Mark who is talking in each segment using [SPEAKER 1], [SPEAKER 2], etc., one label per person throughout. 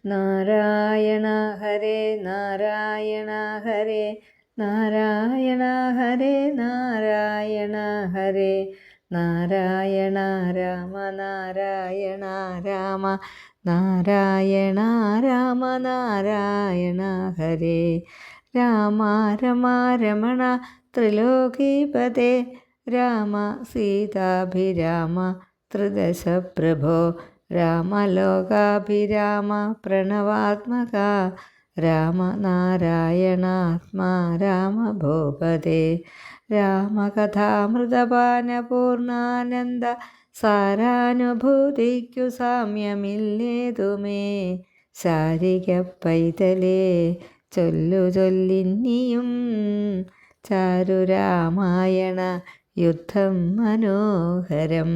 [SPEAKER 1] നാരായണ ഹരേ നാരായണ ഹരേ നാരായണ ഹരേ നാരായണ ഹരേ നാരായണ രാമ നാരായണ രാമ നാരായണ രാമ നാരായണ ഹരേ രാമ രമ രമണ ത്രിലോകീപതേ രാമ സീതാഭിരാമ ത്രിദശ പ്രഭോ രാമലോകാഭിരാമ പ്രണവാത്മക രാമ നാരായണാത്മാ രാമ ഭൂപതേ രാമകഥാമൃതപാനപൂർണാനന്ദ സാരാനുഭൂതിക്കു സാമ്യമില്ലേതുമേ ശാരിക പൈതലേ ചൊല്ലു ചൊല്ലിന്നിയും ചാരുരാമായണ യുദ്ധം മനോഹരം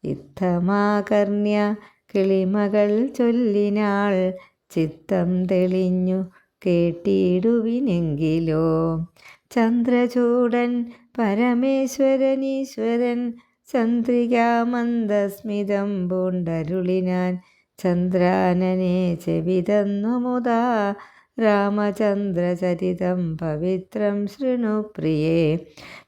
[SPEAKER 1] യുദ്ധമാകർണ്യ കിളിമകൾ ചൊല്ലിനാൾ ചിത്തം തെളിഞ്ഞു കേട്ടിടുവിനെങ്കിലോ ചന്ദ്രചൂടൻ പരമേശ്വരനീശ്വരൻ ചന്ദ്രികാമന്ദസ്മിതം പൂണ്ടരുളിനാൻ ചന്ദ്രാനനെ ചെവിതന്നു മുതാ രാമചന്ദ്രചരിതം പവിത്രം ശൃണു പ്രിയേ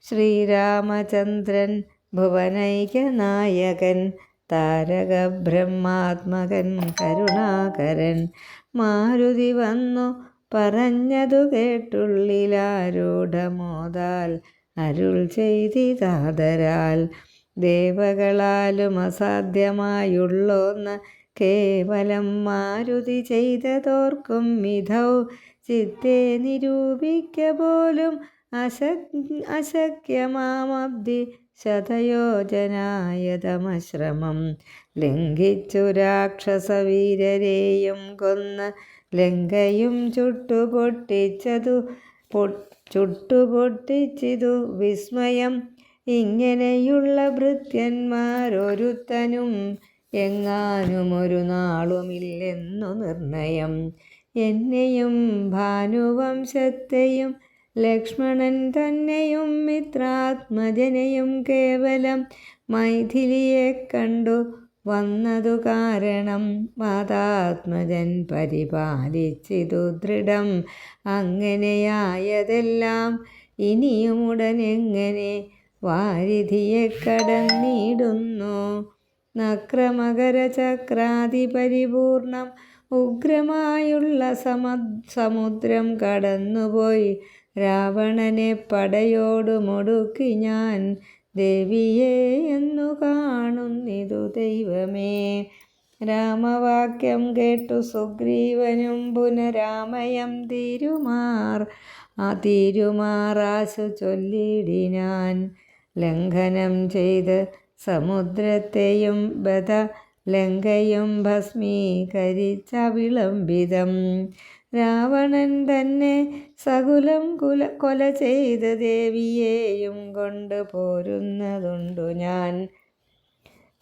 [SPEAKER 1] ശ്രീരാമചന്ദ്രൻ ഭുവനൈകനായകൻ താരക ബ്രഹ്മാത്മകൻ കരുണാകരൻ മാരുതി വന്നു പറഞ്ഞതു കേട്ടുള്ളിലാരൂഢമോദാൽ അരുൾ ചെയ്തിതാദരാൽ ദേവകളാലും അസാധ്യമായുള്ളോന്ന് കേവലം മാരുതി ചെയ്തതോർക്കും വിധൗ ചിത്തെ നിരൂപിക്ക പോലും അശക്യമാമബ്ധി ശതയോജനായതമശ്രമം ലംഘിച്ചു രാക്ഷസവീരരെയും കൊന്ന് ലങ്കയും ചുട്ടുപൊട്ടിച്ചിതു വിസ്മയം ഇങ്ങനെയുള്ള ഭൃത്യന്മാരൊരുത്തനും എങ്ങാനുമൊരു നാളുമില്ലെന്നു നിർണയം എന്നെയും ഭാനുവംശത്തെയും ലക്ഷ്മണൻ തന്നെയും മിത്രാത്മജനെയും കേവലം മൈഥിലിയെ കണ്ടു വന്നതു കാരണം മാതാത്മജൻ പരിപാലിച്ചിതു ദൃഢം അങ്ങനെയായതെല്ലാം ഇനിയും ഉടനെങ്ങനെ വാരിധിയെ കടന്നിടുന്നു നക്രമകരചക്രാതി പരിപൂർണം ഉഗ്രമായുള്ള സമുദ്രം കടന്നുപോയി രാവണനെ പടയോടു മുടുക്കി ഞാൻ ദേവിയെ എന്നു കാണുന്നിതു ദൈവമേ രാമവാക്യം കേട്ടു സുഗ്രീവനും പുനരാമയം തീരുമാറാശു ചൊല്ലിടിനാൻ ലംഘനം ചെയ്ത് സമുദ്രത്തെയും ബധ ലങ്കയും ഭസ്മീകരിച്ച വിളംബിതം രാവണൻ തന്നെ സകുലം കൊല ചെയ്ത് ദേവിയെയും കൊണ്ട് പോരുന്നതുണ്ടു ഞാൻ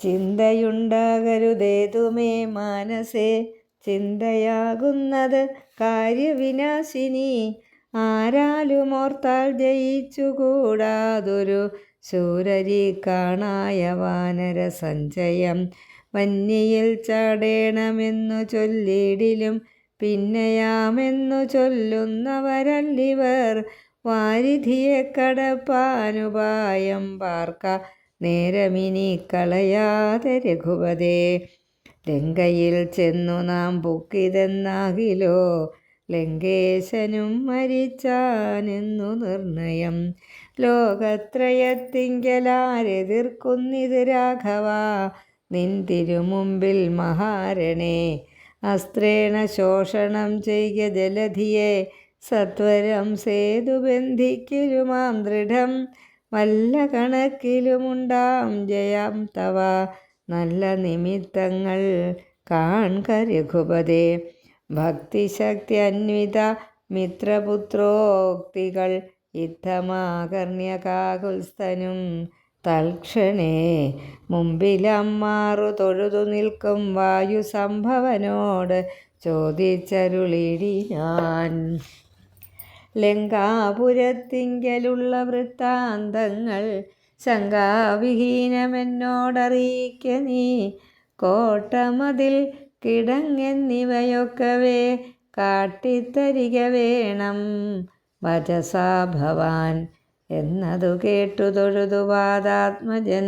[SPEAKER 1] ചിന്തയുണ്ടാകരുതേതുമേ മാനസേ ചിന്തയാകുന്നത് കാര്യവിനാശിനി ആരാലും ഓർത്താൽ ജയിച്ചുകൂടാതൊരു ശൂരരി കാണായ വാനര സഞ്ചയം വന്യയിൽ ചാടേണമെന്നു ചൊല്ലിടിലും പിന്നെയാമെന്നു ചൊല്ലുന്നവരല്ലിവർ വാരിധിയെ കടപ്പാനുപായം പാർക്ക നേരമിനി കളയാതെ രഘുപതേ ലങ്കയിൽ ചെന്നു നാം പൊക്കിതെന്നാകിലോ ലങ്കേശനും മരിച്ചാനെന്നു നിർണയം ലോകത്രയത്തിങ്കലാരെതിർക്കുന്നിത് രാഘവ നിൻ തിരുമുമ്പിൽ മഹാരണേ അസ്ത്രേണ ശോഷണം ചെയ്യ ജലധിയെ സത്വരം സേതുബന്ധിക്കലുമാം ദൃഢം വല്ല കണക്കിലുമുണ്ടാം ജയം തവ നല്ല നിമിത്തങ്ങൾ കാൺക രഘുപതേ ഭക്തിശക്തി അന്വിത മിത്രപുത്രോക്തികൾ യുദ്ധമാകർണ്യ കാകുൽസ്ഥനും തൽക്ഷണേ മുമ്പിലമ്മാറു തൊഴുതു നിൽക്കും വായു സംഭവനോട് ചോദിച്ചരുളിടിനാൻ ലങ്കാപുരത്തിങ്കലുള്ള വൃത്താന്തങ്ങൾ ശങ്കാവിഹീനമെന്നോടറിയിക്ക നീ കോട്ടമതിൽ കിടങ്ങെന്നിവയൊക്കവേ കാട്ടിത്തരിക വേണം വചസാ ഭവാൻ. എന്നതു കേട്ടു തൊഴുതു പാദാത്മജൻ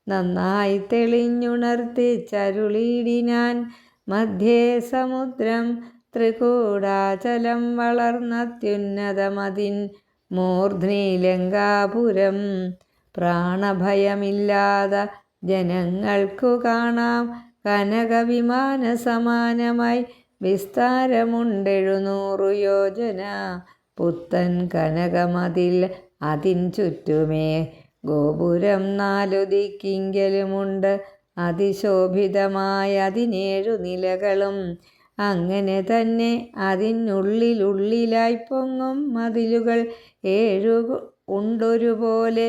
[SPEAKER 1] നന്നായി തെളിഞ്ഞുണർത്തിച്ചരുളിയിടിനാൻ. മധ്യേ സമുദ്രം ത്രികൂടാചലം വളർന്നത്യുന്നതമതിൻ മൂർധ്നി ലങ്കാപുരം. പ്രാണഭയമില്ലാത ജനങ്ങൾക്കു കാണാം കനകവിമാന സമാനമായി വിസ്താരമുണ്ട് 700 യോജന. പുത്തൻ കനകമതിൽ അതിൻ ചുറ്റുമേ ഗോപുരം 4 ദിക്കിങ്കലുമുണ്ട്. അതിശോഭിതമായ 17 നിലകളും. അങ്ങനെ തന്നെ അതിനുള്ളിലായി പൊങ്ങും മതിലുകൾ 7 ഉണ്ടൊരുപോലെ.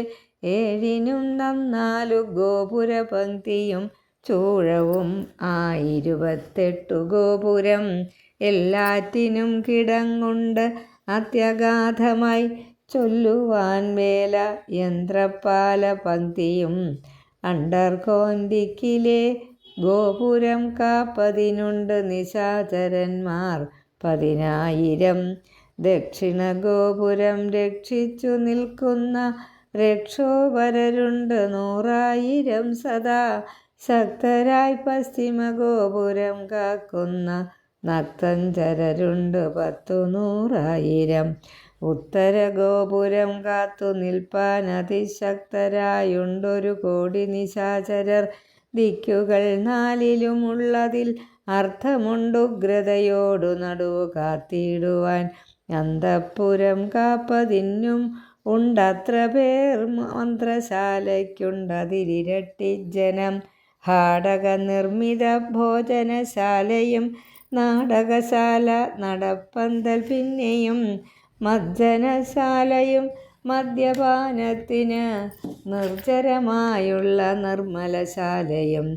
[SPEAKER 1] 7നും 4 ഗോപുരപംക്തിയും ചൂഴവും 28 ഗോപുരം. എല്ലാറ്റിനും കിടങ്ങുണ്ട് അത്യഗാധമായി ചൊല്ലുവാൻ വേല യന്ത്രപ്പാല പംക്തിയും. അണ്ടർകോൻ ഗോപുരം കാപ്പതിനുണ്ട് നിശാചരന്മാർ 10,000. ദക്ഷിണ ഗോപുരം രക്ഷിച്ചു നിൽക്കുന്ന രക്ഷോപരരുണ്ട് 100,000 സദാ ശക്തരായി. പശ്ചിമ ഗോപുരം കാക്കുന്ന നക്തഞ്ചരരുണ്ട് 10,100,000. ഉത്തര ഗോപുരം കാത്തു നിൽപ്പാൻ അതിശക്തരായുണ്ടൊരു 1,000,000 നിശാചരർ. ദിക്കുകൾ 4ലുമുള്ളതിൽ അർത്ഥമുണ്ടുഗ്രതയോടു നടുവു കാത്തിടുവാൻ. അന്തഃപുരം കാപ്പതിന്നും ഉണ്ടത്ര പേർ. മന്ത്രശാലയ്ക്കുണ്ടതിരിരട്ടിജനം. ഹാടക നിർമ്മിത ഭോജനശാലയും നാടകശാല നടപ്പന്തൽ പിന്നെയും മജ്ജനശാലയും മദ്യപാനത്തിന് നിർജ്ജരമായുള്ള നിർമ്മലശാലയും.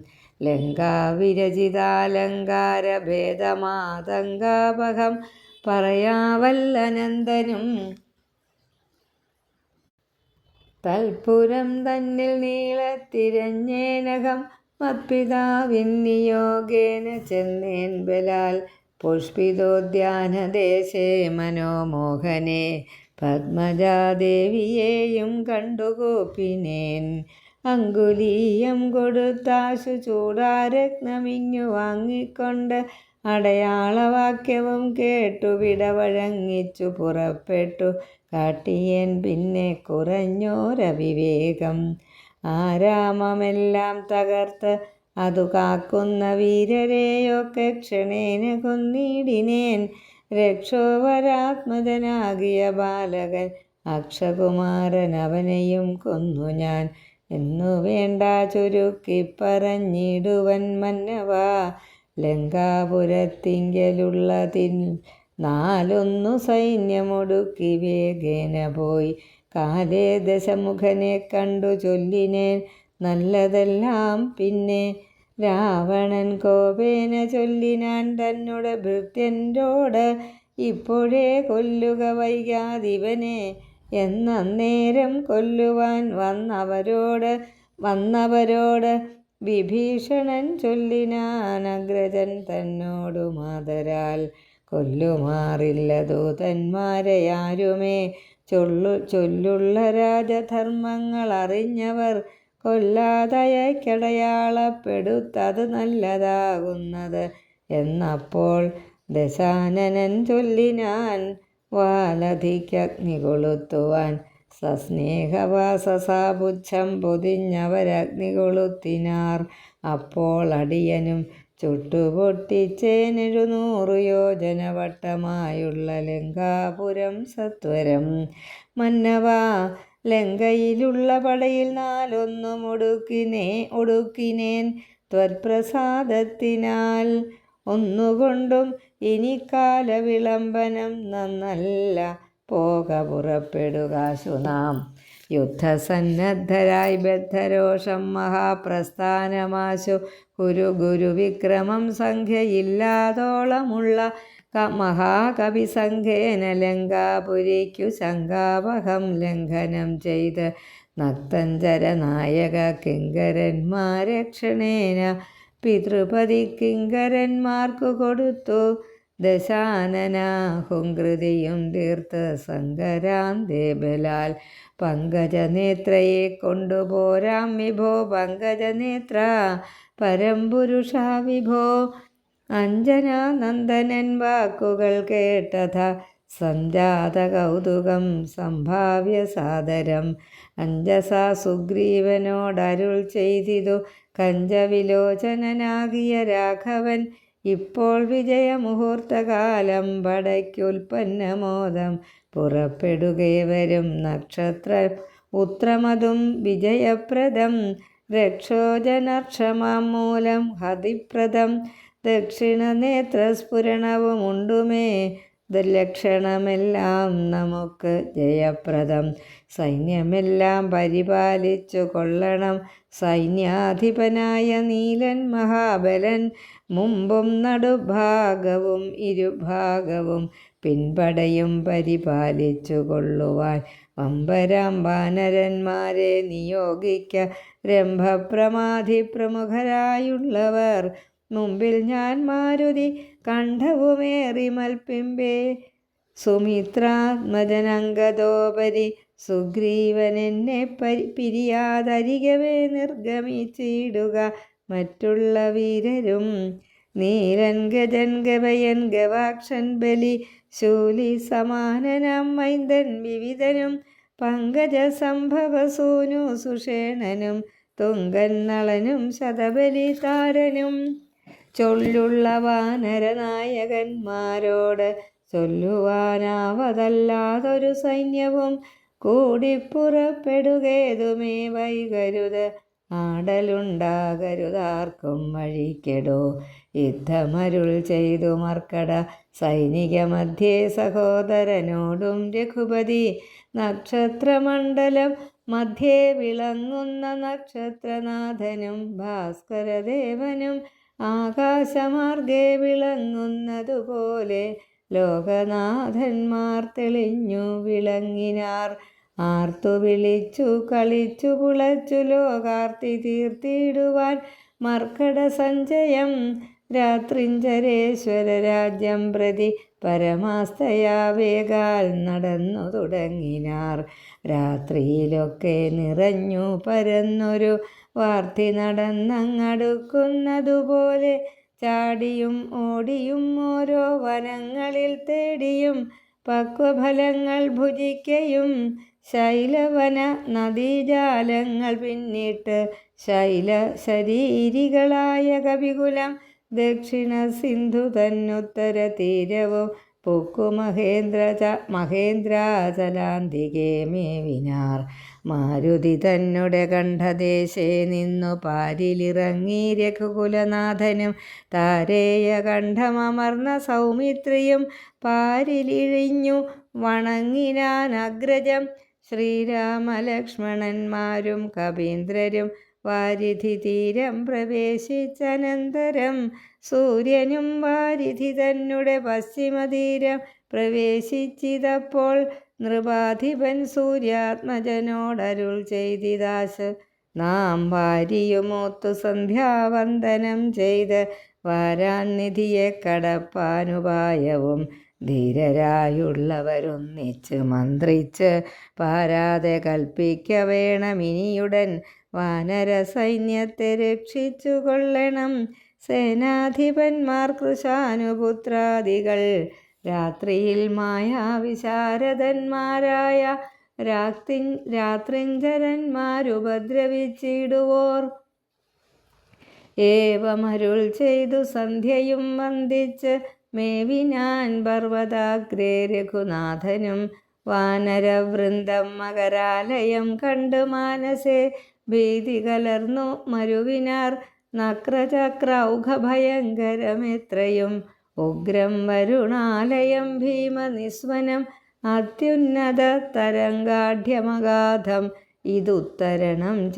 [SPEAKER 1] ലങ്കാവിരചിതാലങ്കാരഭേദമാതങ്കാപഹം പറയാവല്ലനന്ദനും. തൽപുരം തന്നിൽ നീളത്തിരഞ്ഞേനകം മത്പിതാവിൻ നിയോഗേന ചെന്നേൻ ബലാൽ. പുഷ്പിതോദ്യാനദേശേ മനോമോഹനേ പത്മജാദേവിയെയും കണ്ടുകൂപ്പിനേൻ. അങ്കുലീയം കൊടുത്താശു ചൂടാരത്നമിങ്ങു വാങ്ങിക്കൊണ്ട് അടയാളവാക്യവും കേട്ടു വിടവഴങ്ങിച്ചു പുറപ്പെട്ടു കാട്ടിയേൻ പിന്നെ കുറഞ്ഞോരവിവേകം. ആരാമമെല്ലാം തകർത്ത് അതു കാക്കുന്ന വീരരെയൊക്കെ ക്ഷണേന കൊന്നിടിനേൻ. രക്ഷോവരാത്മജനാകിയ ബാലകൻ അക്ഷകുമാരൻ അവനെയും കൊന്നു ഞാൻ എന്നു വേണ്ട ചുരുക്കിപ്പറഞ്ഞിടുവൻ മന്നവാ. ലങ്കാപുരത്തിങ്കലുള്ളതിൽ 4 സൈന്യമൊടുക്കി വേഗേന പോയി കാലേ ദശമുഖനെ കണ്ടു ചൊല്ലിനേൻ നല്ലതെല്ലാം. പിന്നെ രാവണൻ കോപേന ചൊല്ലിനാൻ തന്നോട് ഭൃത്യരോട്, ഇപ്പോഴേ കൊല്ലുക വൈകാതിവനെ എന്നന്നേരം കൊല്ലുവാൻ വന്നവരോട് വിഭീഷണൻ ചൊല്ലിനാൻ അഗ്രജൻ തന്നോടു മാതരാൽ. കൊല്ലുമാറില്ല ദൂതന്മാരെയാരുമേ ചൊല്ലുള്ള രാജധർമ്മങ്ങൾ അറിഞ്ഞവർ. കൊല്ലാതയക്കടയാളപ്പെടുത്തത് നല്ലതാകുന്നത് എന്നപ്പോൾ ദശാനനൻ ചൊല്ലിനാൻ വാലധിക്കഗ്നി കൊളുത്തുവാൻ. സസ്നേഹവാസസാപുച്ഛം പൊതിഞ്ഞവരഗ്നി കൊളുത്തിനാർ. അപ്പോൾ അടിയനും ചുട്ടുപൊട്ടിച്ചേൻ 700 യോജന വട്ടമായുള്ള ലങ്കാപുരം സത്വരം. മന്നവാ, ലങ്കയിലുള്ള പടയിൽ 4 ഒടുക്കിനേൻ ത്വത്പ്രസാദത്തിനാൽ. ഒന്നുകൊണ്ടും ഇനി കാലവിളംബനം നന്നല്ല, പോക പുറപ്പെടുകാശു നാം. യുദ്ധസന്നദ്ധരായി ബദ്ധരോഷം മഹാപ്രസ്ഥാനമാശു ഗുരുവിക്രമം സംഖ്യയില്ലാതോളമുള്ള മഹാകവിസംഘേന ലങ്കാപുരിക്കു ശങ്കാവഹം ലംഘനം ചെയ്ത് നക്തഞ്ചര നായക കിങ്കരന്മാരെ ക്ഷണേന പിതൃപതി കിങ്കരന്മാർക്കു കൊടുത്തു. ദശാനനാഹുങ്കൃതിയും തീർത്ത് സങ്കരാന്തേ ബലാൽ പങ്കജനേത്രയെ കൊണ്ടുപോരാം വിഭോ. പങ്കജനേത്ര പരംപുരുഷാ വിഭോ. അഞ്ജനാനന്ദനൻ വാക്കുകൾ കേട്ടഥ സംജാത കൗതുകം സംഭാവ്യ സാദരം. അഞ്ജസാ സുഗ്രീവനോടരുൾ ചെയ്തിതു കഞ്ചവിലോചനനാകിയ രാഘവൻ. ഇപ്പോൾ വിജയമുഹൂർത്തകാലം പടയ്ക്കുൽപ്പന്നമോദം പുറപ്പെടുകേവരും. നക്ഷത്ര ഉത്രമതും വിജയപ്രദം രക്ഷോജനക്ഷമാം മൂലം ഹതിപ്രദം. ദക്ഷിണ നേത്രസ്ഫുരണവുമുണ്ടുമേ ദുർലക്ഷണമെല്ലാം നമുക്ക് ജയപ്രദം. സൈന്യമെല്ലാം പരിപാലിച്ചു കൊള്ളണം സൈന്യാധിപനായ നീലൻ മഹാബലൻ. മുമ്പും നടുഭാഗവും ഇരുഭാഗവും പിൻപടയും പരിപാലിച്ചു കൊള്ളുവാൻ വമ്പരാം വാനരന്മാരെ നിയോഗിക്ക. രംഭപ്രമാധി പ്രമുഖരായുള്ളവർ മുമ്പിൽ ഞാൻ മാരുതി കണ്ഠവുമേറി മൽപ്പിമ്പേ. സുമിത്രാത്മജനങ്കദോപരി സുഗ്രീവനെന്നെ പിരിയാതരികവേ നിർഗമിച്ചിടുക മറ്റുള്ള വീരരും. നീലൻ ഗജൻ ഗവയൻ ഗവാക്ഷൻ ബലി ശൂലി സമാനനാം മൈന്ദൻ വിവിധനും പങ്കജ സംഭവ സൂനു സുഷേണനും തുങ്കൻ നളനും ശതബലി താരനും. ചൊല്ലുള്ള വാനരനായകന്മാരോട് ചൊല്ലുവാനാവതല്ലാതൊരു സൈന്യവും കൂടിപ്പുറപ്പെടുകേതുമേ വൈകരുത്. ആടലുണ്ടാകരുതാർക്കും വഴിക്കെടോ. യുദ്ധമരുൾ ചെയ്തു മർക്കട സൈനിക മധ്യേ സഹോദരനോടും രഘുപതി. നക്ഷത്രമണ്ഡലം മധ്യേ വിളങ്ങുന്ന നക്ഷത്രനാഥനും ഭാസ്കരദേവനും ആകാശമാർഗേ വിളങ്ങുന്നതുപോലെ ലോകനാഥന്മാർ തെളിഞ്ഞു വിളങ്ങിനാർ. ആർത്തു വിളിച്ചു കളിച്ചു പുളച്ചു ലോകാർത്തി തീർത്തിടുവാൻ മർക്കട സഞ്ചയം. രാത്രിഞ്ചരേശ്വര രാജ്യം പ്രതി പരമാസ്തയാ വേഗാൽ നടന്നു തുടങ്ങിനാർ. രാത്രിയിലൊക്കെ നിറഞ്ഞു പരന്നൊരു വാർത്തി നടന്നങ്ങടുക്കുന്നതുപോലെ ചാടിയും ഓടിയും ഓരോ വനങ്ങളിൽ തേടിയും പക്വഫലങ്ങൾ ഭുജിക്കയും ശൈലവന നദീജാലങ്ങൾ പിന്നിട്ട് ശൈല ശരീരികളായ കവികുലം ദക്ഷിണ സിന്ധു തന്നുത്തര തീരവും പൊക്കു മഹേന്ദ്രാചലാന്തികേ മേവിനാർ. മാരുതി തന്നെ കണ്ഠദേശേ നിന്നു പാരിലിറങ്ങി രഘുകുലനാഥനും താരേയ കണ്ഠമർന്ന സൗമിത്രിയും പാരിലിഴിഞ്ഞു വണങ്ങിനാൻ അഗ്രജം. ശ്രീരാമലക്ഷ്മണന്മാരും കപീന്ദ്രരും വാരിധി തീരം പ്രവേശിച്ചനന്തരം സൂര്യനും വാരിധി തന്നെ പശ്ചിമതീരം പ്രവേശിച്ചിതപ്പോൾ നൃപാധിപൻ സൂര്യാത്മജനോടരുൾ ചെയ്തിതാശ്. നാം വാരിയുമൊത്തു സന്ധ്യാവന്ദനം ചെയ്ത് വാരാൻ നിധിയെ കടപ്പാനുപായവും ധീരരായുള്ളവരൊന്നിച്ച് മന്ത്രിച്ച് പാരാതെ കൽപ്പിക്ക വേണമിനിയുടൻ. വാനര സൈന്യത്തെ രക്ഷിച്ചു കൊള്ളണം സേനാധിപന്മാർ കൃശാനുപുത്രാദികൾ. രാത്രിയിൽ മായാവിശാരദന്മാരായ രാത്രിഞ്ചരന്മാരുപദ്രവിച്ചിടുവോർ. ഏവമരുൾ ചെയ്തു സന്ധ്യയും വന്ദിച്ച് മേവിനാൻ പർവ്വതാഗ്രേ രഘുനാഥനും. വാനരവൃന്ദം മകരാലയം കണ്ട് മാനസേ ഭീതി കലർന്നു മരുവിനാർ. നക്രചക്രൗഘഭയങ്കരമെത്രയും ഉഗ്രം വരുണാലയം ഭീമനിസ്വനം അത്യുന്നത തരംഗാഢ്യമഗാധം. ഇതുത്തരണം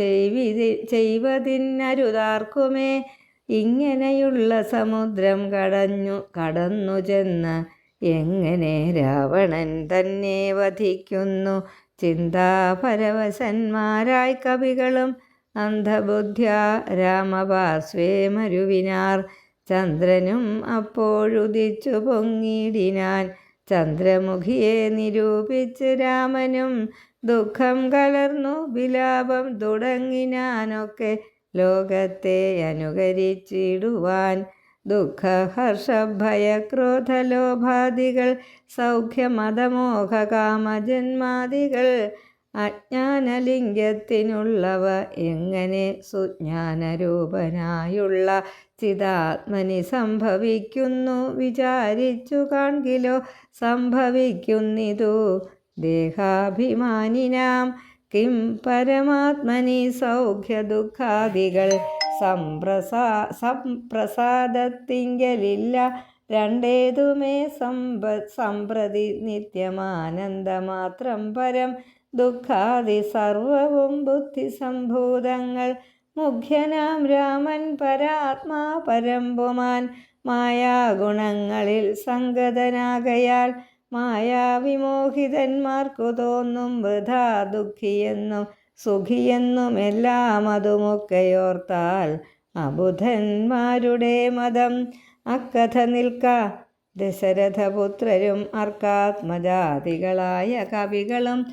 [SPEAKER 1] ചെയ്വതിന്നരുതാർക്കുമേ. ഇങ്ങനെയുള്ള സമുദ്രം കടന്നു ചെന്ന് എങ്ങനെ രാവണൻ തന്നെ വധിക്കുന്നു ചിന്താപരവശന്മാരായി കവികളും അന്ധബുദ്ധ്യ രാമപാർശ്വേ മരുവിനാർ. ചന്ദ്രനും അപ്പോഴുദിച്ചു പൊങ്ങിടിനാൻ. ചന്ദ്രമുഖിയെ നിരൂപിച്ച് രാമനും ദുഃഖം കലർന്നു വിലാപം തുടങ്ങിനാനൊക്കെ ലോകത്തെ അനുകരിച്ചിടുവാൻ. ദുഃഖ ഹർഷഭയക്രോധലോഭാദികൾ സൗഖ്യമതമോഹ കാമജന്മാദികൾ അജ്ഞാനലിംഗത്തിനുള്ളവ എങ്ങനെ സുജ്ഞാനരൂപനായുള്ള ചിതാത്മനി സംഭവിക്കുന്നു വിചാരിച്ചു കാൺകിലോ സംഭവിക്കുന്നിതു ദേഹാഭിമാനിനാം. കിം പരമാത്മനി സൗഖ്യദുഃഖാദികൾ സംപ്രസാദത്തിങ്കലില്ല രണ്ടേതുമേ സമ്പ്രതി നിത്യമാനന്ദമാത്രം പരം. ദുഃഖാദി സർവവും ബുദ്ധിസംഭൂതങ്ങൾ. മുഖ്യനാം രാമൻ പരാത്മാ പരമ്പുമാൻ. മായാഗുണങ്ങളിൽ സംഗതനാകയാൽ മായാവിമോഹിതന്മാർക്കു തോന്നും വൃഥാ ദുഃഖിയെന്നും സുഖിയെന്നും എല്ലാം അതുമൊക്കെയോർത്താൽ അബുധന്മാരുടെ മതം. അക്കഥ നിൽക്ക ദശരഥപുത്രരും അർക്കാത്മജാതികളായ കവികളും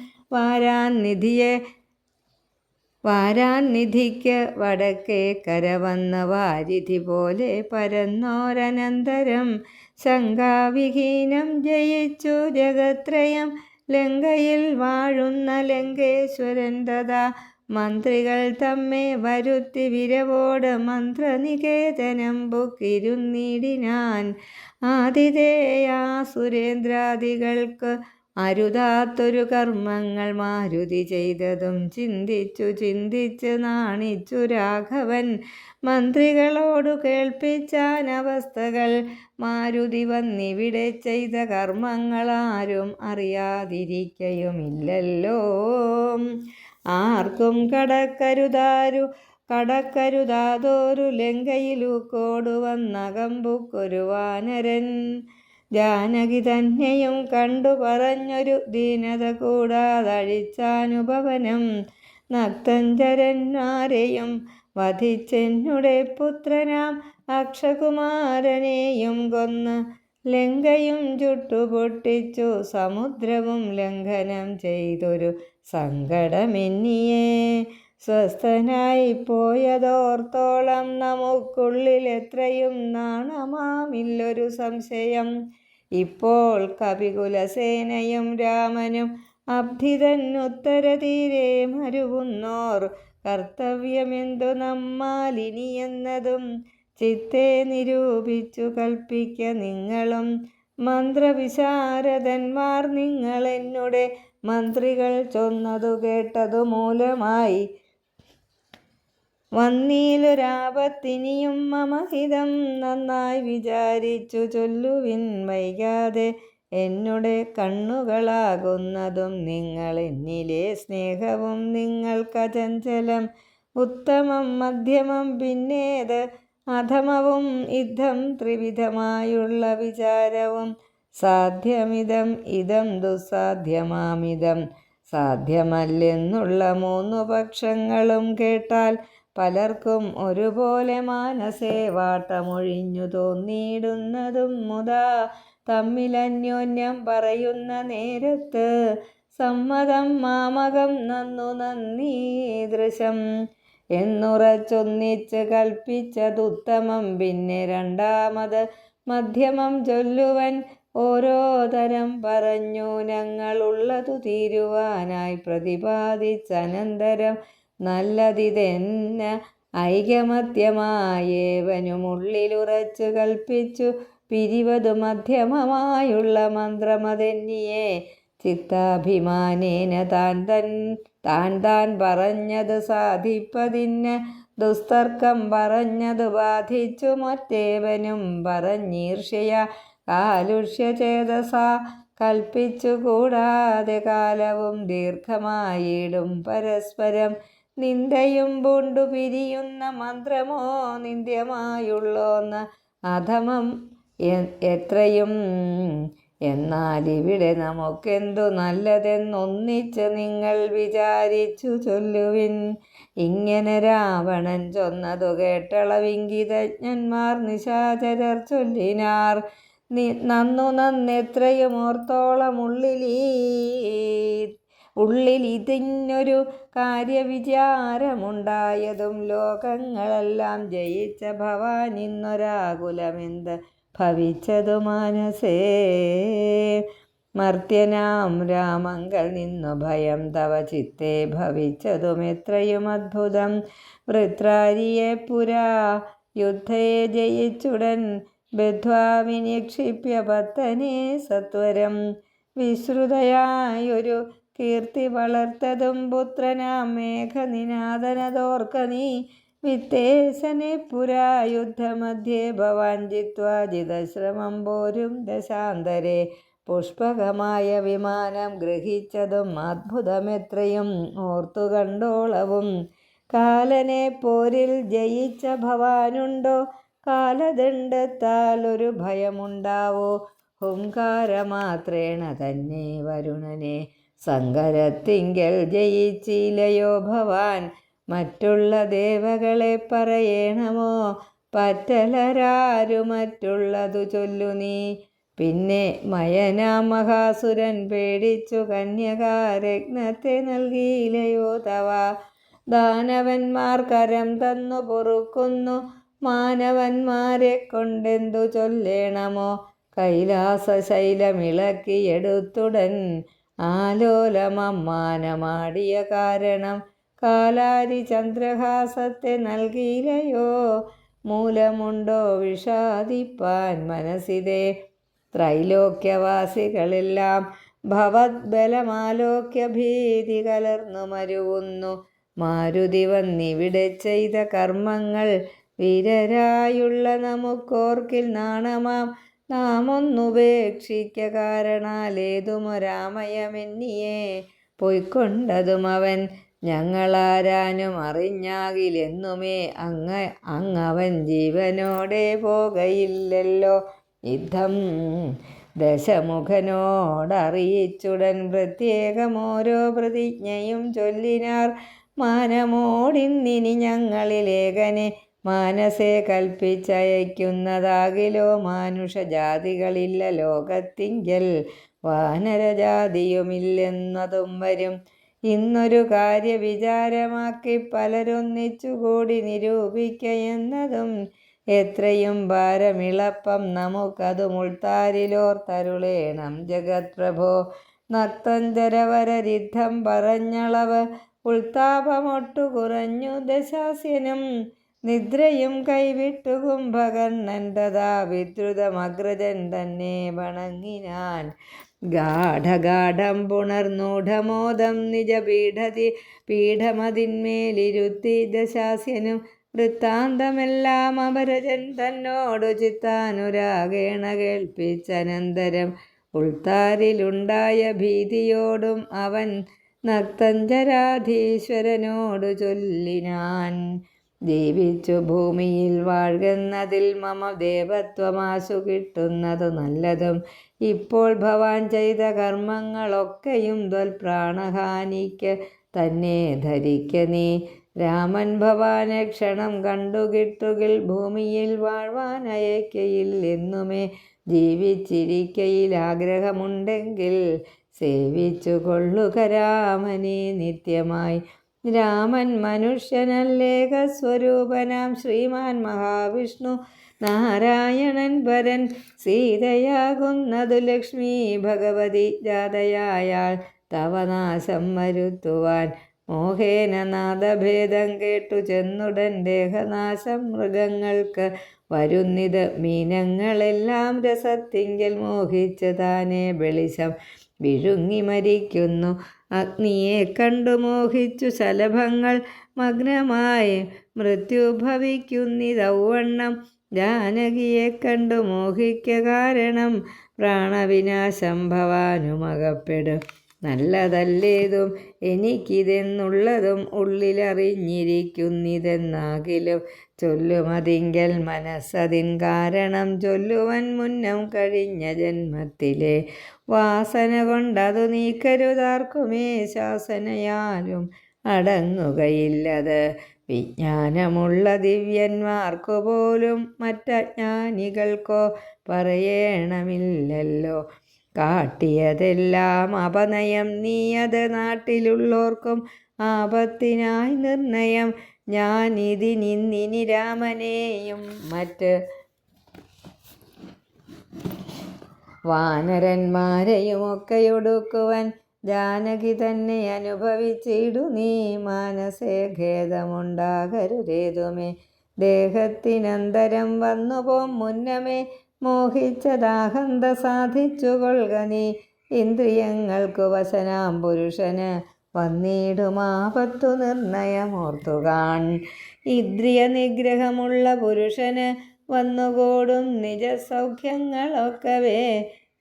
[SPEAKER 1] വാരാന്നിധിക്ക് വടക്കേ കരവന്ന വാരിധി പോലെ പരന്നോരനന്തരം ശങ്കാവിഹീനം ജയിച്ചു ജഗത്രയം. ലങ്കയിൽ വാഴുന്ന ലങ്കേശ്വരൻ തഥാ മന്ത്രികൾ തമ്മെ വരുത്തി വിരവോട് മന്ത്രനികേതനം ബുക്കിരുന്നിടിനാൻ. ആതിഥേയാ സുരേന്ദ്രാദികൾക്ക് അരുതാത്തൊരു കർമ്മങ്ങൾ മാരുതി ചെയ്തതും ചിന്തിച്ചു ചിന്തിച്ച് നാണിച്ചു രാഘവൻ. മന്ത്രികളോടു കേൾപ്പിച്ചാൻ അവസ്ഥകൾ. മാരുതി വന്നിവിടെ ചെയ്ത കർമ്മങ്ങളാരും അറിയാതിരിക്കയുമില്ലല്ലോ. ആർക്കും കടക്കരുതാതൊരു ലങ്കയിലൂക്കോടു വന്നകമ്പുക്കൊരു വാനരൻ. ജാനകി തന്നെയും കണ്ടു പറഞ്ഞൊരു ദീനത കൂടാതഴിച്ചാനുഭവനം. നക്തഞ്ചരന്മാരെയും വധിച്ചെന്നുടെ പുത്രനാം അക്ഷകുമാരനെയും കൊന്ന് ലങ്കയും ചുട്ടുപൊട്ടിച്ചു സമുദ്രവും ലംഘനം ചെയ്തൊരു സങ്കടമെന്നിയേ. സ്വസ്ഥനായി പോയതോർത്തോളം നമുക്കുള്ളിൽ എത്രയും നാണമാമില്ലൊരു സംശയം. ഇപ്പോൾ കപികുലസേനയും രാമനും അബ്ധിതന്നുത്തരതീരെ മരുവുന്നോർ. കർത്തവ്യമെന്തു നമ്മാലിനിയെന്നതും ചിത്തെ നിരൂപിച്ചു കൽപ്പിക്ക നിങ്ങളും. മന്ത്രവിശാരദന്മാർ നിങ്ങളെന്നുടെ മന്ത്രികൾ ചൊന്നതു കേട്ടതു മൂലമായി വന്നീലൊരാപത്തിനിയും മമഹിതം നന്നായി വിചാരിച്ചു ചൊല്ലുവിൻ വൈകാതെ. എന്നുടെ കണ്ണുകളാകുന്നതും നിങ്ങൾ എന്നിലെ സ്നേഹവും നിങ്ങൾക്കചഞ്ചലം. ഉത്തമം മധ്യമം പിന്നേത് അധമവും യുദ്ധം ത്രിവിധമായുള്ള വിചാരവും. സാധ്യമിതം ഇതം ദുസ്സാധ്യമാമിതം സാധ്യമല്ലെന്നുള്ള മൂന്നു പക്ഷങ്ങളും കേട്ടാൽ പലർക്കും ഒരുപോലെ മാനസേ വാട്ടമൊഴിഞ്ഞു തോന്നിയിടുന്നതും മുതാ തമ്മിലന്യോന്യം പറയുന്ന നേരത്ത്. സമ്മതം മാമകം നന്നു നന്ദീദൃശം എന്നുറച്ചൊന്നിച്ച് കൽപ്പിച്ചതുത്തമം. പിന്നെ രണ്ടാമത് മധ്യമം ചൊല്ലുവൻ ഓരോ തരം പറഞ്ഞു ഞങ്ങളുള്ളതു തീരുവാനായി പ്രതിപാദിച്ചനന്തരം. നല്ലതിതെന്ന ഐകമത്യമായേവനുമുള്ളിലുറച്ചു കൽപ്പിച്ചു പിരിവതു മധ്യമമായുള്ള മന്ത്രമതെന്നിയെ. ചിത്താഭിമാനേന താൻ പറഞ്ഞത് സാധിപ്പതിന് ദുസ്തർക്കം പറഞ്ഞത് ബാധിച്ചു മറ്റേവനും പറഞ്ഞീർഷയ കാലുഷ്യചേതസാ കൽപ്പിച്ചു. കൂടാതെ കാലവും ദീർഘമായിടും പരസ്പരം. നിന്ദയും പൂണ്ടു പിരിയുന്ന മന്ത്രമോ നിന്ദ്യമായുള്ളോന്ന് അധമം എത്രയും. എന്നാലിവിടെ നമുക്കെന്തു നല്ലതെന്നൊന്നിച്ച് നിങ്ങൾ വിചാരിച്ചു ചൊല്ലുവിൻ. ഇങ്ങനെ രാവണൻ ചൊന്നതു കേട്ടളവിംഗിതജ്ഞന്മാർ നിശാചരർ ചൊല്ലിനാർ. നന്നെത്രയും ഓർത്തോളം ഉള്ളിലിതിന്നൊരു കാര്യവിചാരമുണ്ടായതും ലോകങ്ങളെല്ലാം ജയിച്ച ഭവാൻ ഇന്നൊരാകുലമെന്ത് ഭവിച്ചതു മാനസേ. മർത്യനാം രാമങ്കൽ നിന്നു ഭയം തവ ചിത്തെ ഭവിച്ചതും എത്രയും അദ്ഭുതം. വൃത്രാരിയെ പുരാ യുദ്ധേ ജയിച്ചുടൻ ബദ്ധ്വാ വിനിക്ഷിപ്യ പത്തനെ സത്വരം. വിശ്രുതയായൊരു കീർത്തി വളർത്തതും പുത്രനാം മേഘനിനാദനതോർക്ക നീ. വിത്തേശനെ പുരാ യുദ്ധമധ്യേ ഭവാൻ ജിത്വാ ജിതശ്രമം പോരും ദശാന്തരെ. പുഷ്പകമായ വിമാനം ഗ്രഹിച്ചതും അദ്ഭുതമെത്രയും ഓർത്തു കണ്ടോളവും. കാലനെ പോരിൽ ജയിച്ച ഭവാനുണ്ടോ കാലദണ്ഡത്താൽ ഒരു ഭയമുണ്ടാവോ. ഹുംകാരമാത്രേണ തന്നെ വരുണനെ സങ്കരത്തിങ്കൽ ജയിച്ചില്ലയോ ഭവാൻ. മറ്റുള്ള ദേവകളെ പറയണമോ പറ്റലരാരു മറ്റുള്ളതു ചൊല്ലു നീ. പിന്നെ മയനാം മഹാസുരൻ പേടിച്ചു കന്യകാരത്നത്തെ നൽകിയില്ലയോ തവ. ദാനവന്മാർ കരം തന്നു പൊറുക്കുന്നു മാനവന്മാരെ കൊണ്ടെന്തു ചൊല്ലേണമോ. കൈലാസശൈലമിളക്കിയെടുത്തുടൻ ആലോലമമ്മാനമാടിയ കാരണം കാലാരി ചന്ദ്രഹാസത്തെ നൽകിയില്ലയോ. മൂലമുണ്ടോ വിഷാദിപ്പാൻ മനസ്സിതെ. ത്രൈലോക്യവാസികളെല്ലാം ഭവദ്ബലമാലോക്യ ഭീതി കലർന്നു മരുവുന്നു. മാരുതി വന്നിവിടെ ചെയ്ത കർമ്മങ്ങൾ വീരരായുള്ള നമുക്കോർക്കിൽ നാണമാം. നാം ഒന്നുപേക്ഷിക്ക കാരണാലേതുമൊരാമയമെന്നിയെ പൊയ്ക്കൊണ്ടതും അവൻ. ഞങ്ങളാരാനും അറിഞ്ഞാകിലെന്നുമേ അങ്ങവൻ ജീവനോടെ പോകയില്ലല്ലോ. യുദ്ധം ദശമുഖനോടറിയിച്ചുടൻ പ്രത്യേകമോരോ പ്രതിജ്ഞയും ചൊല്ലിനാർ. മാനമോടിന്നിനി ഞങ്ങളിലേകനെ മാനസേ കൽപ്പിച്ചയക്കുന്നതാകിലോ. മാനുഷജാതികളില്ല ലോകത്തിങ്കൽ വാനരജാതിയുമില്ലെന്നതും വരും. ഇന്നൊരു കാര്യവിചാരമാക്കി പലരൊന്നിച്ചുകൂടി നിരൂപിക്കയെന്നതും എത്രയും ഭാരമിളപ്പം നമുക്കതു മുൾത്താരിലോർത്തരുളേണം ജഗത് പ്രഭോ. നക്തഞ്ചരവരരിദ്ധം പറഞ്ഞളവ് ഉൾത്താപമൊട്ടു കുറഞ്ഞു ദശാസ്യനും. നിദ്രയും കൈവിട്ടു കുംഭകർണൻ തഥാ വിദ്രുതമഗ്രജൻ തന്നെ വണങ്ങിനാൻ. ഗാഠഗാഠം പുണർന്നൂഢമോദം പീഠമതിന്മേലിരുത്തി ദശാസ്യനും. വൃത്താന്തമെല്ലാം അപരജൻ തന്നോടു ചിത്താനുരാഗേണ കേൾപ്പിച്ചനന്തരം ഉൾത്താരിലുണ്ടായ ഭീതിയോടും അവൻ നക്തഞ്ചരാധീശ്വരനോടു ചൊല്ലിനാൻ. ജീവിച്ചു ഭൂമിയിൽ വാഴുന്നതിൽ മമ ദേവത്വമാശു കിട്ടുന്നതു നല്ലതും. ഇപ്പോൾ ഭവാൻ ചെയ്ത കർമ്മങ്ങളൊക്കെയും ത്വൽപ്രാണഹാനിക്ക് തന്നെ ധരിക്ക നീ. രാമൻ ഭവാനെ ക്ഷണം കണ്ടുകിട്ടുകിൽ ഭൂമിയിൽ വാഴ്വാൻ അയക്കയില്ലെന്നുമേ. ജീവിച്ചിരിക്കയിൽ ആഗ്രഹമുണ്ടെങ്കിൽ സേവിച്ചു കൊള്ളുക രാമനെ നിത്യമായി. രാമൻ മനുഷ്യനല്ലേക സ്വരൂപനാം ശ്രീമാൻ മഹാവിഷ്ണു നാരായണൻ പരൻ. സീതയാകുന്നതു ലക്ഷ്മി ഭഗവതി ജാതയായാൽ തവ നാശം വരുത്തുവാൻ. മോഹേന നാദഭേദം കേട്ടു ചെന്നുടൻ ദേഹനാശം മൃഗങ്ങൾക്ക് വരുന്നിത്. മീനങ്ങളെല്ലാം രസത്തിങ്കൽ മോഹിച്ച് താനെ വെളിച്ചം വിഴുങ്ങി മരിക്കുന്നു. അഗ്നിയെ കണ്ടു മോഹിച്ചു ശലഭങ്ങൾ മഗ്നമായി മൃത്യു ഭവിക്കുന്നിതൗവണ്ണം. ജാനകിയെ കണ്ടു മോഹിക്ക കാരണം പ്രാണവിനാശം ഭവാനുമകപ്പെടും. നല്ലതല്ലേതും എനിക്കിതെന്നുള്ളതും ഉള്ളിലറിഞ്ഞിരിക്കുന്നിതെന്നാകിലും ചൊല്ലുമതിങ്കൽ മനസ്സതിൻ കാരണം. ചൊല്ലുവൻ മുന്നം കഴിഞ്ഞ ജന്മത്തിലെ വാസന കൊണ്ടതു നീക്കരുതാർക്കുമേ ശാസനയാലും അടങ്ങുകയില്ലത്. വിജ്ഞാനമുള്ള ദിവ്യന്മാർക്കു പോലും മറ്റജ്ഞാനികൾക്കോ പറയണമില്ലല്ലോ. കാട്ടിയതെല്ലാം അപനയം, നീയത് നാട്ടിലുള്ളോർക്കും ആപത്തിനായി നിർണയം. ഞാൻ ഇതിനിന്നിനി രാമനെയും മറ്റ് വാനരന്മാരെയുമൊക്കെയൊടുക്കുവൻ ജാനകി തന്നെ അനുഭവിച്ചിടു നീ. മാനസേ ഖേദമുണ്ടാകരുതേതുമേ, ദേഹത്തിനന്തരം വന്നുപോം മുന്നമേ. മോഹിച്ചതാഹന്ത സാധിച്ചു കൊള്ളുക നീ, ഇന്ദ്രിയങ്ങൾക്കു വശനാം പുരുഷന് വന്നിടുമാപത്തു നിർണയമോർത്തുകാൺ. ഇന്ദ്രിയ നിഗ്രഹമുള്ള പുരുഷന് വന്നുകൂടും നിജസൗഖ്യങ്ങളൊക്കവേ.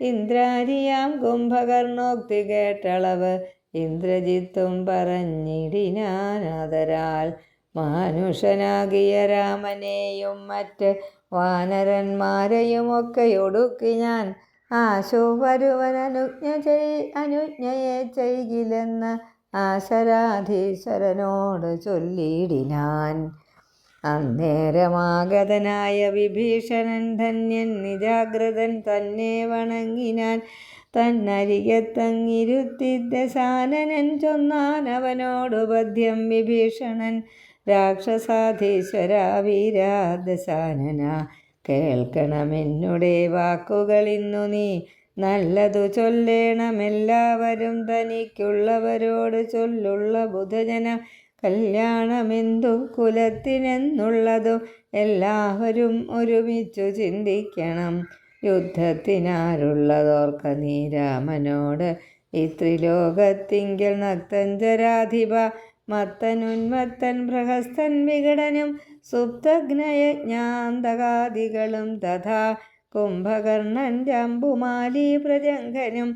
[SPEAKER 1] ഇന്ദ്രാരിയാം കുംഭകർണോക്തി കേട്ടളവ് ഇന്ദ്രജിത്തും പറഞ്ഞിടിനാനാദരാൽ. മാനുഷനാകിയ രാമനെയും മറ്റ് വാനരന്മാരെയുമൊക്കെയൊടുക്കി ഞാൻ ആശു വരുവൻ അനുജ്ഞയെ ചെയ്കില്ലെന്ന് ആശരാധീശ്വരനോട് ചൊല്ലിയിടിനാൻ. അന്നേരമാഗതനായ വിഭീഷണൻ ധന്യൻ നിജാഗ്രതൻ തന്നെ വണങ്ങിനാൻ. തന്നരികത്തങ്ങിരുത്തി ദശാനനൻ ചൊന്നാൻ അവനോടു പദ്യം വിഭീഷണൻ. രാക്ഷസാധീശ്വരാ വീരാ ദശാനന, കേൾക്കണമെന്നുടെ വാക്കുകളിന്നു നീ. നല്ലതു ചൊല്ലേണമെല്ലാവരും തനിക്കുള്ളവരോട് ചൊല്ലുള്ള ബുധജനം. കല്യാണമെന്തു കുലത്തിനെന്നുള്ളതും എല്ലാവരും ഒരുമിച്ചു ചിന്തിക്കണം. യുദ്ധത്തിനാരുള്ളതോർക്ക നീ രാമനോട്. ഇത്രിലോകത്തിങ്കൽ നക്തഞ്ചരാധിപ, മത്തനുന്മത്തൻ പ്രഹസ്തൻ വികടനും സുപ്തഘ്നയജ്ഞാന്തകാദികളും തഥാ കുംഭകർണൻ ജംബുമാലി പ്രജംഘനും.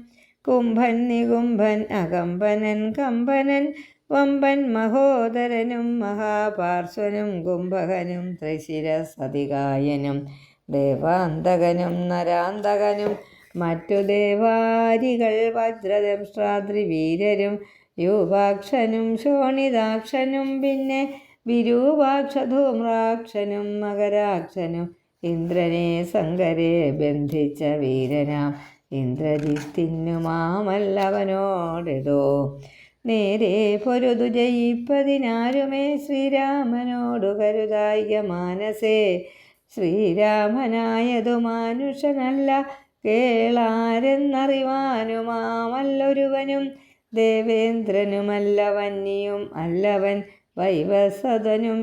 [SPEAKER 1] കുംഭൻ നികുംഭൻ അകമ്പനൻ കമ്പനൻ വമ്പൻ മഹോദരനും മഹാപാർശ്വനും കുംഭകനും ത്രിശിരസതികായനും ദേവാന്തകനും നരാന്തകനും മറ്റു ദേവാരികൾ വജ്രദംഷ്ട്രാദ്രിവീരരും യൂപാക്ഷനും ശോണിതാക്ഷനും പിന്നെ വിരൂപാക്ഷധൂമ്രാക്ഷനും മകരാക്ഷനും ഇന്ദ്രനെ സങ്കരെ ബന്ധിച്ച വീരനാം ഇന്ദ്രജിത്തിനു മാമല്ലവനോടിടോ. നേരെ പൊരുതു ജയിപ്പതിനാരുമേ ശ്രീരാമനോടു കരുതായിക മാനസേ. ശ്രീരാമനായതു മാനുഷനല്ല കേളാരെന്നറിവാനുമാമല്ലൊരുവനും. ദേവേന്ദ്രനുമല്ല വന്നിയും അല്ലവൻ, വൈവസതനും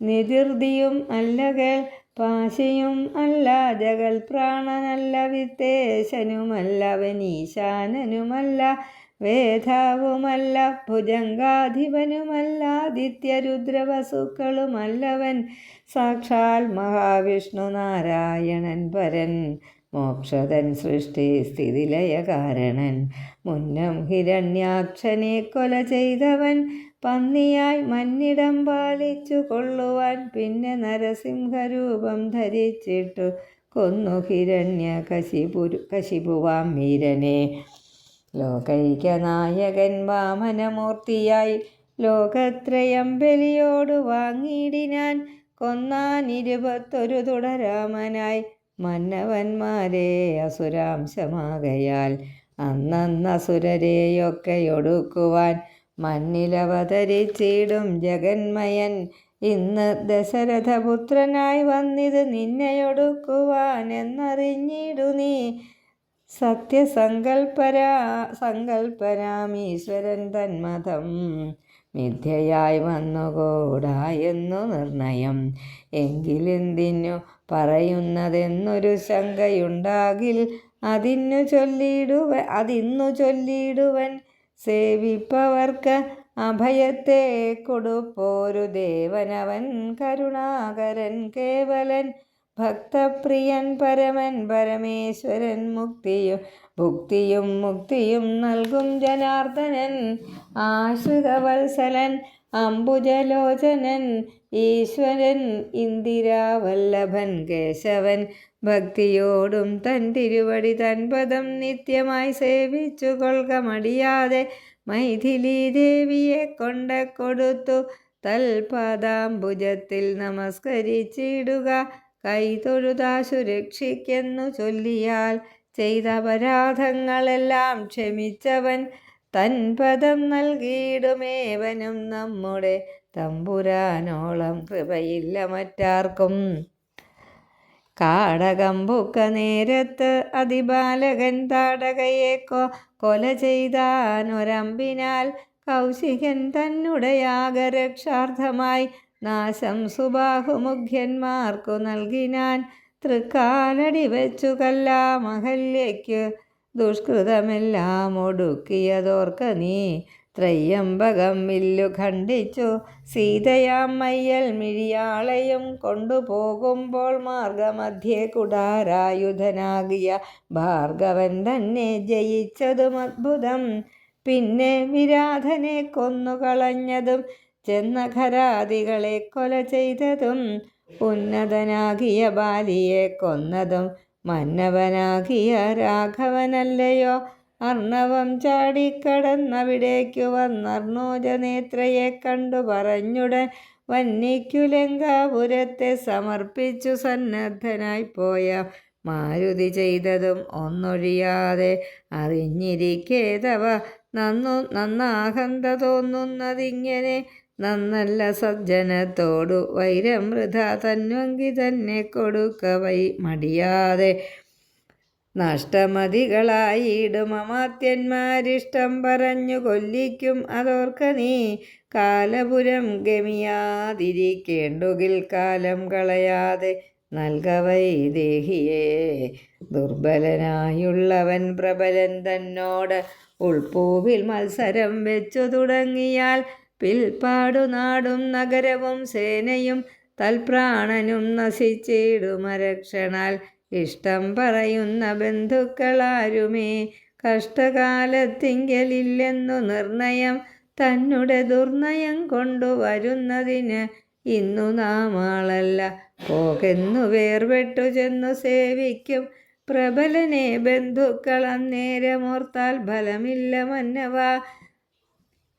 [SPEAKER 1] നിതിർദിയും അല്ല കേൾ. പാശിയും അല്ല ജഗൽ പ്രാണനല്ല, വിത്തേശനുമല്ലവൻ ഈശാനനുമല്ല, വേധാവുമല്ല ഭുജംഗാധിപനുമല്ലാദിത്യരുദ്രവസുക്കളുമല്ലവൻ. സാക്ഷാൽ മഹാവിഷ്ണു നാരായണൻ പരൻ, മോക്ഷതൻ സൃഷ്ടി സ്ഥിതിലയ കാരണൻ. മുന്നം ഹിരണ്യാക്ഷനെ കൊല ചെയ്തവൻ, പന്നിയായി മന്നിടം പാലിച്ചു കൊള്ളുവാൻ. പിന്നെ നരസിംഹരൂപം ധരിച്ചിട്ടു കൊന്നു കശിപുവാം വീരനെ. ലോകൈകനായകൻ വാമനമൂർത്തിയായി ലോകത്രയം ബലിയോടു വാങ്ങിയിടിനാൻ. കൊന്നാൻ 21 തുടരാമനായി മന്നവന്മാരെ അസുരാംശമാകയാൽ. അന്നസുരരെയൊക്കെയൊടുക്കുവാൻ മണ്ണിലവതരിച്ചിടും ജഗന്മയൻ. ഇന്ന് ദശരഥപുത്രനായി വന്നിത് നിന്നെയൊടുക്കുവാൻ എന്നറിഞ്ഞിടു നീ. സത്യസങ്കൽപ്പനാമീശ്വരൻ തന്മതം മിഥ്യയായി വന്നുകൂടായെന്നു നിർണയം. എങ്കിലെന്തിനു പറയുന്നതെന്നൊരു ശങ്കയുണ്ടാകിൽ അതിന്നു ചൊല്ലിടുവൻ. സേവിപ്പവർക്ക് അഭയത്തെ കൊടുപ്പോരു ദേവനവൻ, കരുണാകരൻ കേവലൻ ഭക്തപ്രിയൻ പരമൻ പരമേശ്വരൻ. ഭുക്തിയും മുക്തിയും നൽകും ജനാർദ്ദനൻ. ആശ്രിതവത്സലൻ അംബുജലോചനൻ ഈശ്വരൻ, ഇന്ദിരാവല്ലഭൻ കേശവൻ. ഭക്തിയോടും തൻ തിരുവടി തൻപദം നിത്യമായി സേവിച്ചു കൊള്ളുക മടിയാതെ. മൈഥിലി ദേവിയെ കൊടുത്തു തൽപാദാംബുജത്തിൽ നമസ്കരിച്ചിടുക. കൈതൊഴുതാശു രക്ഷിക്കെന്നു ചൊല്ലിയാൽ ചെയ്ത അപരാധങ്ങളെല്ലാം ക്ഷമിച്ചവൻ തൻ പദം നൽകിയിടുമേവനും. നമ്മുടെ തമ്പുരാനോളം കൃപയില്ല മറ്റാർക്കും. കാടകമ്പുക്ക നേരത്ത് അതിബാലകൻ താടകയെ കൊല ചെയ്താനൊരമ്പിനാൽ കൗശികൻ തന്നെ യാഗരക്ഷാർത്ഥമായി നാശം സുബാഹുമുഖ്യന്മാർക്കു നൽകിനാൻ. തൃക്കാലടി വെച്ചു കല്ലാമഹല്യയ്ക്കു ദുഷ്കൃതമെല്ലാം ഒടുക്കിയതോർക്ക നീ. ത്രയ്യംബകം വില്ലു ഖണ്ഡിച്ചു സീതയാം മയ്യൽ മിഴിയാളെയും കൊണ്ടുപോകുമ്പോൾ മാർഗമധ്യേ കുടാരായുധനാകിയ ഭാർഗവൻ തന്നെ ജയിച്ചതും അദ്ഭുതം. പിന്നെ വിരാധനെ കൊന്നുകളഞ്ഞതും ചെന്നഖരാദികളെ കൊല ചെയ്തതും ഉന്നതനാകിയ ബാലിയെ കൊന്നതും മന്നവനാകിയ രാഘവനല്ലയോ. അർണവം ചാടിക്കടന്നവിടേക്കു വന്നർണോജനേത്രയെ കണ്ടു പറഞ്ഞുടൻ വന്നിക്കു ലങ്കാപുരത്തെ സമർപ്പിച്ചു സന്നദ്ധനായി പോയ മാരുതി ചെയ്തതും ഒന്നൊഴിയാതെ അറിഞ്ഞിരിക്കേതവ നന്നാഹന്ത തോന്നുന്നതിങ്ങനെ. നന്നല്ല സജ്ജനത്തോടു വൈരം വൃഥ തന്വങ്കി തന്നെ കൊടുക്ക മടിയാതെ. നഷ്ടമതികളായിടും അമാത്യന്മാരിഷ്ടം പറഞ്ഞു കൊല്ലിക്കും അതോർക്ക നീ. കാലപുരം ഗമിയാതിരിക്കേണ്ടുകിൽ കാലം കളയാതെ നൽകവൈ ദേഹിയെ. ദുർബലനായുള്ളവൻ പ്രബലൻ തന്നോട് ഉൾപ്പൂവിൽ മത്സരം വെച്ചു തുടങ്ങിയാൽ പിൽപ്പാടു നാടും നഗരവും സേനയും തൽപ്രാണനും നശിച്ചിടുമരക്ഷണാൽ. ഇഷ്ടം പറയുന്ന ബന്ധുക്കളാരുമേ കഷ്ടകാലത്തിങ്കലില്ലെന്നു നിർണയം. തന്നെ ദുർനയം കൊണ്ടുവരുന്നതിന് ഇന്നു നാം ആളല്ല പോകെന്നു വേർപെട്ടു ചെന്നു സേവിക്കും പ്രബലനെ ബന്ധുക്കൾ. അന്നേരമോർത്താൽ ഫലമില്ല മന്നവ.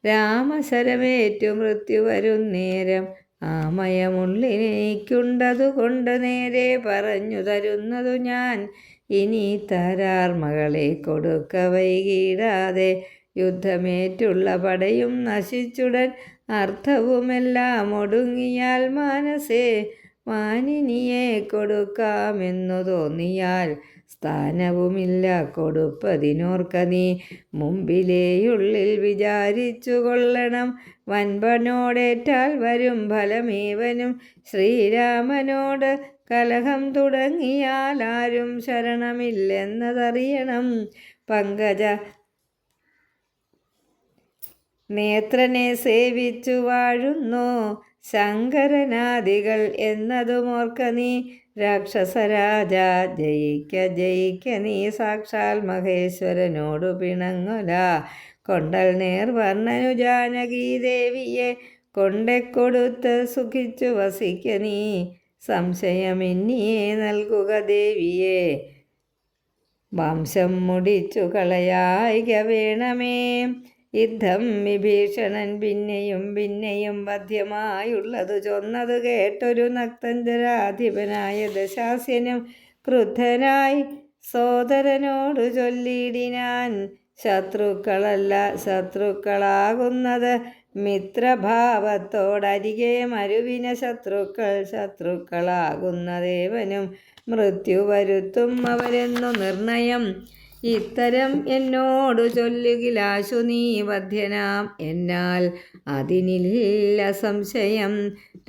[SPEAKER 1] രാമശരമേറ്റു മൃത്യു വരുന്നേരം ആമയമുള്ളിലേക്കുണ്ടതുകൊണ്ട് നേരെ പറഞ്ഞു തരുന്നതു ഞാൻ. ഇനി തരാർമകളെ കൊടുക്ക വൈകിടാതെ. യുദ്ധമേറ്റുള്ള പടയും നശിച്ചുടൻ അർത്ഥവുമെല്ലാം ഒടുങ്ങിയാൽ മാനസേ മാനിനിയെ കൊടുക്കാമെന്നു തോന്നിയാൽ സ്ഥാനവുമില്ല കൊടുപ്പതിനോർക്ക നീ. മുമ്പിലേയുള്ളിൽ വിചാരിച്ചു കൊള്ളണം വൻപനോടേറ്റാൽ വരും ഫലമേവനും. ശ്രീരാമനോട് കലഹം തുടങ്ങിയാൽ ആരും ശരണമില്ലെന്നതറിയണം. പങ്കജ നേത്രനെ സേവിച്ചു വാഴുന്നു ശങ്കരനാദികൾ എന്നതുമോർക്ക നീ. രാക്ഷസരാജ ജയിക്ക നീ സാക്ഷാൽ മഹേശ്വരനോടു പിണങ്ങുല. കൊണ്ടൽ നേർവർണ്ണനു ജാനകീ ദേവിയെ കൊണ്ടെക്കൊടുത്ത് സുഖിച്ചു വസിക്ക നീ. സംശയമെന്നിയെ നൽകുക ദേവിയെ വംശം മുടിച്ചു കളയായിക വേണമേ. യുദ്ധം വിഭീഷണൻ പിന്നെയും വധ്യമായുള്ളതു ചൊന്നതു കേട്ടൊരു നക്തഞ്ചരാധിപനായ ദശാസ്യനും ക്രുദ്ധനായി സോദരനോടു ചൊല്ലിയിടിനാൻ. ശത്രുക്കളല്ല ശത്രുക്കളാകുന്നത് മിത്രഭാവത്തോടരികെ മരുവിന ശത്രുക്കളാകുന്നതേവനും മൃത്യു വരുത്തും അവരെന്നു നിർണയം. ഇത്തരം എന്നോടു ചൊല്ലുകിലാശു നീ വധ്യനാം എന്നാൽ അതിനില്ല സംശയം.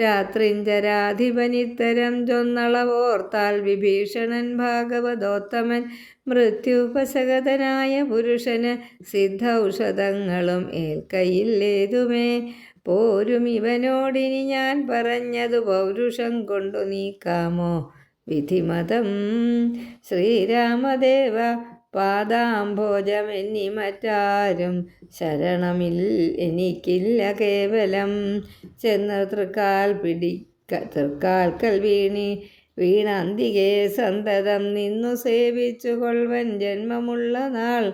[SPEAKER 1] രാത്രിഞ്ചരാധിപനിത്തരം ചൊന്നളവോർത്താൽ വിഭീഷണൻ ഭാഗവതോത്തമൻ മൃത്യുപസഗതനായ പുരുഷന് സിദ്ധൌഷധങ്ങളും ഏൽക്കയില്ലേതുമേ. പോരും ഇവനോടിനി ഞാൻ പറഞ്ഞതു പൗരുഷം കൊണ്ടു നീക്കാമോ വിധിമതം. ശ്രീരാമദേവ പാദാംഭോജമെന്നി മറ്റാരും എനിക്കില്ല കേവലം. ചെന്ന് തൃക്കാൽക്കൽ വീണന്തികെ സന്തതം നിന്നു സേവിച്ചു കൊൾവൻ ജന്മമുള്ള നാൾ.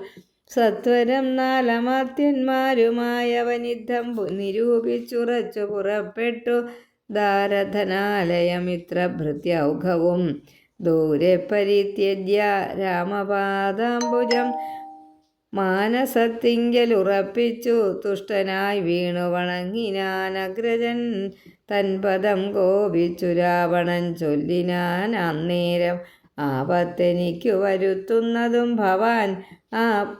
[SPEAKER 1] സത്വരം നാലമർത്യന്മാരുമായവൻ യുദ്ധം നിരൂപിച്ചുറച്ചു പുറപ്പെട്ടു. ദാരധനാലയമിത്രഭൃത്യൗഘവും ദൂരെ പരിത്യജ്യ രാമപാദാംബുജം മാനസത്തിങ്കലുറപ്പിച്ചു. തുഷ്ടനായി വീണു വണങ്ങിനാൻ അഗ്രജൻ തൻപദം കോപിച്ചു. രാവണൻ ചൊല്ലിനാൻ അന്നേരം, ആപത്തെനിക്കു വരുത്തുന്നതും ഭവാൻ ആ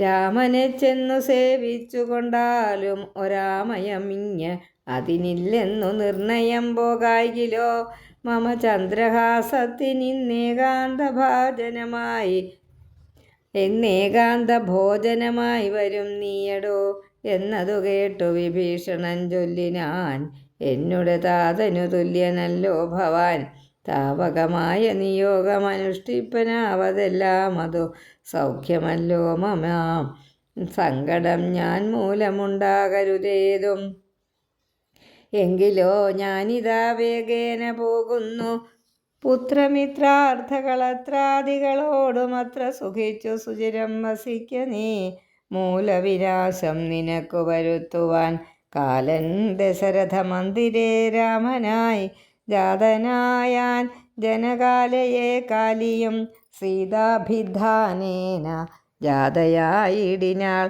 [SPEAKER 1] രാമനെ ചെന്നു സേവിച്ചു കൊണ്ടാലും ഒരാമയമിഞ്ഞ് അതിനില്ലെന്നു നിർണയം പോകായിലോ. മമ ചന്ദ്രഹാസത്തിനിന്നേകാന്ത ഭോജനമായി വരും നീയടോ എന്നതു കേട്ടു വിഭീഷണൻ ചൊല്ലിനാൻ, എന്നുടെ താതനു തുല്യനല്ലോ ഭവാൻ. താവകമായ നിയോഗമനുഷ്ഠിപ്പനാവതെല്ലാം അതു സൗഖ്യമല്ലോ മമ. സങ്കടം ഞാൻ മൂലമുണ്ടാകരുതേതും. എങ്കിലോ ഞാനിതാ വേഗേന പോകുന്നു. പുത്രമിത്രാർത്ഥകളത്രാദികളോടുമത്ര സുഖിച്ചു സുചിരം വസിക്ക നീ. മൂലവിനാശം നിനക്കു വരുത്തുവാൻ കാലൻ ദശരഥ മന്ദിരേ രാമനായി ജാതനായാൻ. ജനകാലയെ കാലിയും സീതാഭിധാനേന ജാതയായിടിനാൾ.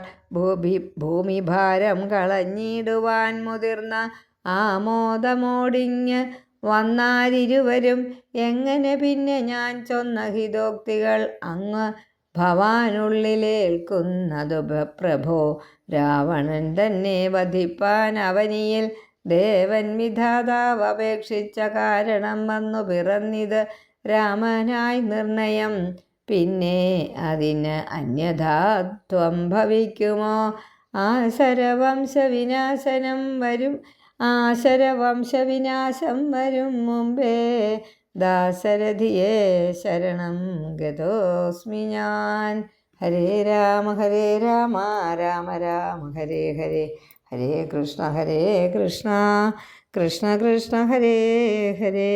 [SPEAKER 1] ഭൂമിഭാരം കളഞ്ഞിടുവാൻ മുതിർന്ന ആമോദമോടിഞ്ഞ് വന്നാരിരുവരും. എങ്ങനെ പിന്നെ ഞാൻ ചൊന്ന ഹിതോക്തികൾ അങ്ങ് ഭവാനുള്ളിലേൽക്കുന്നതു പ്രഭോ. രാവണൻ തന്നെ വധിപ്പാൻ അവനിയിൽ ദേവൻ വിധാതാവ് അപേക്ഷിച്ച കാരണം വന്നു പിറന്നിത് രാമനായി നിർണയം. പിന്നെ അതിന് അന്യഥാത്വം ഭവിക്കുമോ? ആശരവംശവിനാശം വരും മുമ്പേ ദാശരഥിയെ ശരണം ഗതോസ്മി ഞാൻ. ഹരേ രാമ രാമ രാമ ഹരേ ഹരേ, ഹരേ കൃഷ്ണ കൃഷ്ണ കൃഷ്ണ ഹരേ ഹരേ.